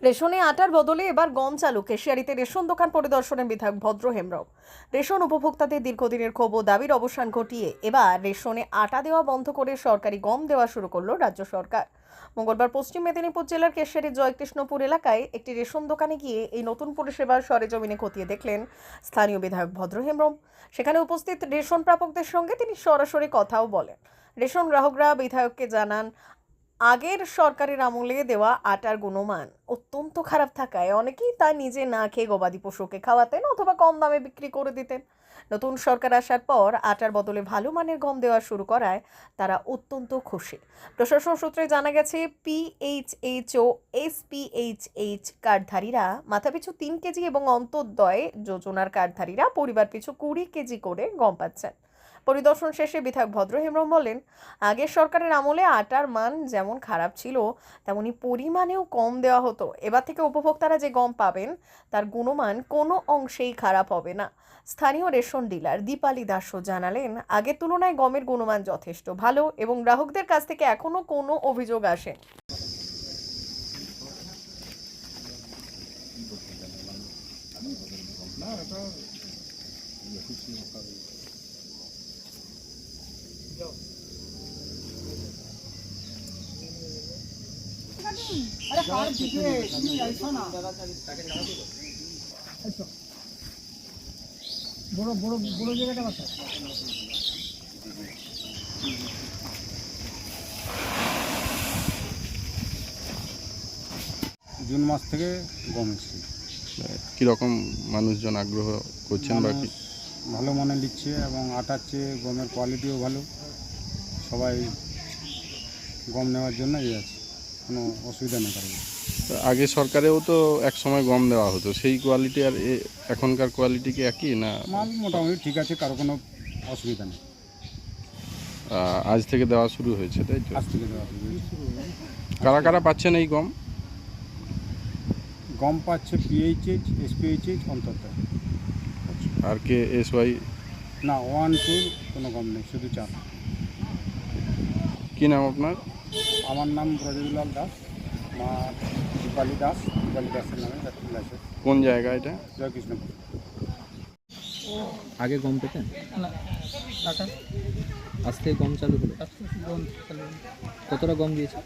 রেশনে আটার বদলে এবার গম চালু। কেশিয়ারিতে রেশন দোকান পরিদর্শনের বিধায়ক ভদ্র হেমব্রম। রেশন উপভোক্তাদের দীর্ঘদিনের ক্ষোভ ও দাবির অবসান ঘটিয়ে এবার রেশনে আটা দেওয়া বন্ধ করে সরকারি গম দেওয়া শুরু করলো রাজ্য সরকার। মঙ্গলবার পশ্চিম মেদিনীপুর জেলার কেশিয়ারির জয়কৃষ্ণপুর এলাকায় একটি রেশন দোকানে গিয়ে এই নতুন পরিষেবা সরেজমিনে খতিয়ে দেখলেন স্থানীয় বিধায়ক ভদ্র হেমব্রম। সেখানে উপস্থিত রেশন প্রাপকদের সঙ্গে তিনি সরাসরি কথাও বলেন। রেশন গ্রাহকরা বিধায়ককে জানান, আগের সরকারের আমলে দেওয়া আটার গুণমান অত্যন্ত খারাপ থাকায় অনেকেই তা নিজে না খেয়ে গবাদি পশুকে খাওয়াতেন অথবা কম দামে বিক্রি করে দিতেন। নতুন সরকার আসার পর আটার বদলে ভালো মানের গম দেওয়া শুরু করায় তারা অত্যন্ত খুশি। প্রশাসন সূত্রে জানা গেছে, পিএইচএইচ ও এসপিএইচএইচ কার্ডধারীরা মাথাপিছু 3 কেজি এবং অন্তর্দয় যোজনার কার্ডধারীরা পরিবার পিছু 20 কেজি করে গম পাচ্ছেন। পরিদর্শন শেষে বিধায়ক ভদ্র হেমব্রম বলেন, আগের সরকারের আমলে আটার মান যেমন খারাপ ছিল তেমনি পরিমাণেও কম দেওয়া হতো। এবার থেকে উপভোক্তারা যে গম পাবেন তার গুণমান কোনো অংশেই খারাপ হবে না। স্থানীয় রেশন ডিলার দীপালি দাসও জানালেন, আগের তুলনায় গমের গুণমান যথেষ্ট ভালো এবং গ্রাহকদের কাছ থেকে এখনো কোনো অভিযোগ আসেনি। अरे कार पीछे ऐसा ना বড় বড় বড় জায়গাটা বাতা জুন মাস থেকে গম এসছে। কীরকম মানুষজন আগ্রহ করছেন বা কি? ভালো মানে নিচ্ছে এবং আটার চেয়ে গমের কোয়ালিটিও ভালো। সবাই গম নেওয়ার জন্য আছে, কোনো অসুবিধা নেই কারণ। আগে সরকারেও তো এক সময় গম দেওয়া হতো, সেই কোয়ালিটি আর এখনকার কোয়ালিটি কি একই না? মাল মোটামুটি ঠিক আছে, কারো কোনো অসুবিধা নেই। আজ থেকে দেওয়া শুরু হয়েছে, তাই তো? আজ থেকে দেওয়া শুরু হয়েছে। কারা কারা পাচ্ছেন এই গম? গম পাচ্ছে পিএইচএইচ, এসপিএইচএইচ অন্তত। আর কে এসওয়াই? না, 1 2 কোনো গম নেই, শুধু 4। কী নাম আপনার? আমার নাম ব্রজদুলাল দাস, মা দীপালি দাস। দীপালি দাসের নামে আছে। কোন জায়গা এটা? জয়কৃষ্ণপুর। আগে গম পেতেন? না আটা আজ থেকে গম চালু হলো। গম চালু কতটা গম দিয়েছে?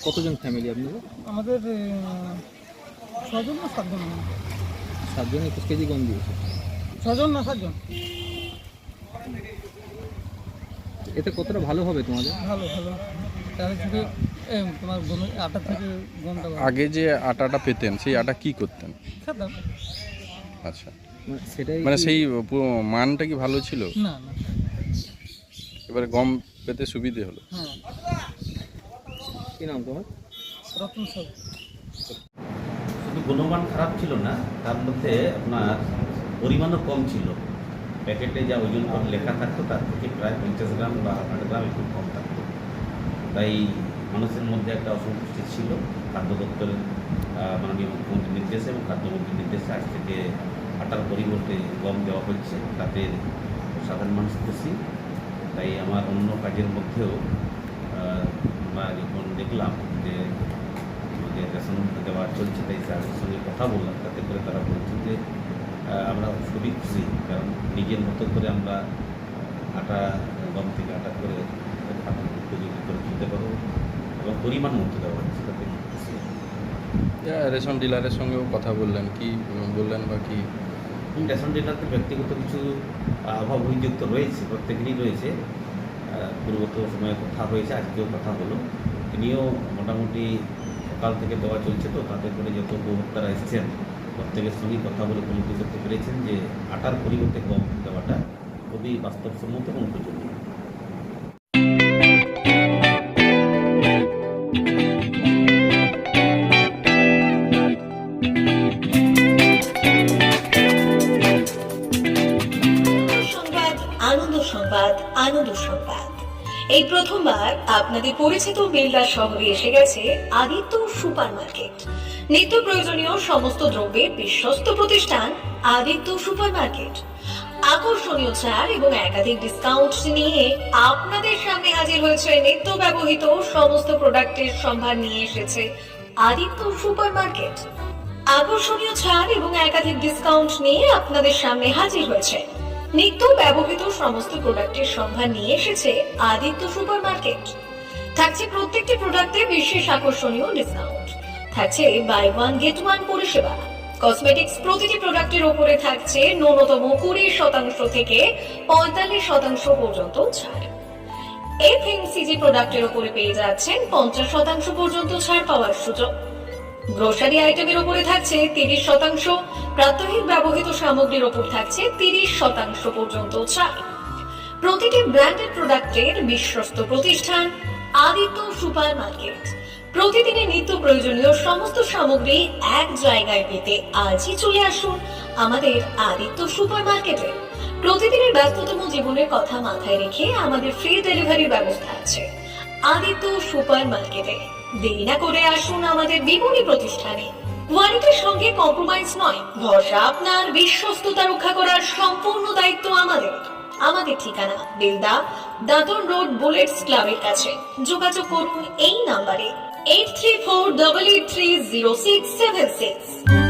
কতজন ফ্যামিলি আপনাদের? আমাদের 6 জন না 7 জন, 7 জন 21 কেজি গম দিয়েছে। 6 জন না 7 জন। এতে কতটা ভালো হবে তোমাদের? ভালো ভালো তাহলে থেকে তোমার গমের আটা থেকে গমটা আগে যে আটাটা পেতেন সেই আটা কি করতেন? খেতাম। আচ্ছা, সেটাই মানে সেই মানটা কি ভালো ছিল? না না, এবারে গম পেতে সুবিধে হলো। হ্যাঁ। কি নাম তোমার? রতন সব শুধু গুণমান খারাপ ছিল না, তার মধ্যে আপনার পরিমাণও কম ছিল। প্যাকেটে যা ওজন করে লেখা থাকতো তার থেকে প্রায় 50 গ্রাম বা 100 গ্রাম একটু কম থাকতো। তাই মানুষের মধ্যে একটা অসন্তুষ্টি ছিল। খাদ্য দপ্তরের মাননীয় মুখ্যমন্ত্রীর নির্দেশে এবং খাদ্যমন্ত্রীর নির্দেশে আজ থেকে আটার পরিবর্তে গম দেওয়া হচ্ছে, তাতে সাধারণ মানুষ খুশি। তাই আমার অন্য কাজের মধ্যেও আমরা যখন দেখলাম যে আমাদের রেশন দেওয়া চলছে, তাই তাদের সঙ্গে কথা বললাম, তাতে করে তারা বলছেন যে আমরা খুবই খুশি, কারণ নিজের মতো করে আমরা আটা গম থেকে আটা করে উপযোগী করে তুলতে পারবো এবং পরিমাণ মতো দেওয়া হচ্ছে, তাতে খুশি। রেশন ডিলারের সঙ্গেও কথা বললেন, কি বললেন বা কি? রেশন ডিলারকে ব্যক্তিগত কিছু অভাব অভিযোগ তো রয়েছে, প্রত্যেকেরই রয়েছে। পূর্বত সময়ে কথা হয়েছে, আজকেও কথা হলো। তিনিও মোটামুটি সকাল থেকে দেওয়া চলছে, তো তাতে করে যত উপভোক্তারা এসেছেন প্রত্যেকের সঙ্গেই কথা বলে উপলব্ধি করতে পেরেছেন যে আটার পরিবর্তে গম দেওয়াটা খুবই বাস্তবসম্মত এবং উপযোগী। আনন্দ সংবাদ, আনন্দ সংবাদ। এই প্রথমবার আপনাদের পরিচিত বেলদা শহরে এসে গেছে আদিত্য সুপার মার্কেট। নিত্য প্রয়োজনীয় সমস্ত দ্রব্যের বিশ্বস্ত প্রতিষ্ঠান আদিত্য সুপার মার্কেট। আকর্ষণীয় ছাড় এবং একাধিক ডিসকাউন্ট নিয়ে আপনাদের সামনে হাজির হয়েছে নিত্য ব্যবহৃত সমস্ত প্রোডাক্টের সম্ভার নিয়ে এসেছে আদিত্য সুপার মার্কেট। আকর্ষণীয় ছাড় এবং একাধিক ডিসকাউন্ট নিয়ে আপনাদের সামনে হাজির হয়েছে। নিত্য ব্যবহৃত সমস্ত প্রোডাক্টের সম্ভার নিয়ে এসেছে আদিত্য সুপার মার্কেট। থাকছে প্রত্যেকটি প্রোডাক্টে বিশেষ আকর্ষণীয় ডিসকাউন্ট, থাকছে বাই ওয়ান গেট ওয়ান পরিষেবা। কসমেটিক্স প্রতিটি প্রোডাক্টের উপরে থাকছে ন্যূনতম 20% থেকে 45% পর্যন্ত ছাড়। এফএমসিজি প্রোডাক্টের উপরে পেয়ে যাচ্ছেন 50% পর্যন্ত ছাড় পাওয়ার সুযোগ। গ্রোসারি আইটেমের উপরে থাকছে 30%, প্রাত্যহিক ব্যবহৃত সামগ্রীর উপর থাকছে 30% পর্যন্ত ছাড়। প্রতিটি ব্র্যান্ডেড প্রোডাক্টের বিশ্বস্ত প্রতিষ্ঠান আদিত্য সুপার মার্কেট। প্রতিদিনের নিত্য প্রয়োজনীয় সমস্ত সামগ্রী এক জায়গায় পেতে আজই চলে আসুন আমাদের আদিত্য সুপার মার্কেটে। প্রতিদিনের ব্যস্ততম জীবনের কথা মাথায় রেখে আমাদের ফ্রি ডেলিভারির ব্যবস্থা আছে আদিত্য সুপার মার্কেটে। দেরি না করে আসুন আমাদের বিপণী প্রতিষ্ঠানে। কোয়ালিটির সঙ্গে কম্প্রোমাইজ নয়, ভরসা আপনার, বিশ্বস্ততা রক্ষা করার সম্পূর্ণ দায়িত্ব আমাদের। আমাদের ঠিকানা বেলদা, দাদন রোড, বুলেটস ক্লাবের কাছে। যোগাযোগ করুন এই নাম্বারে 8348830676।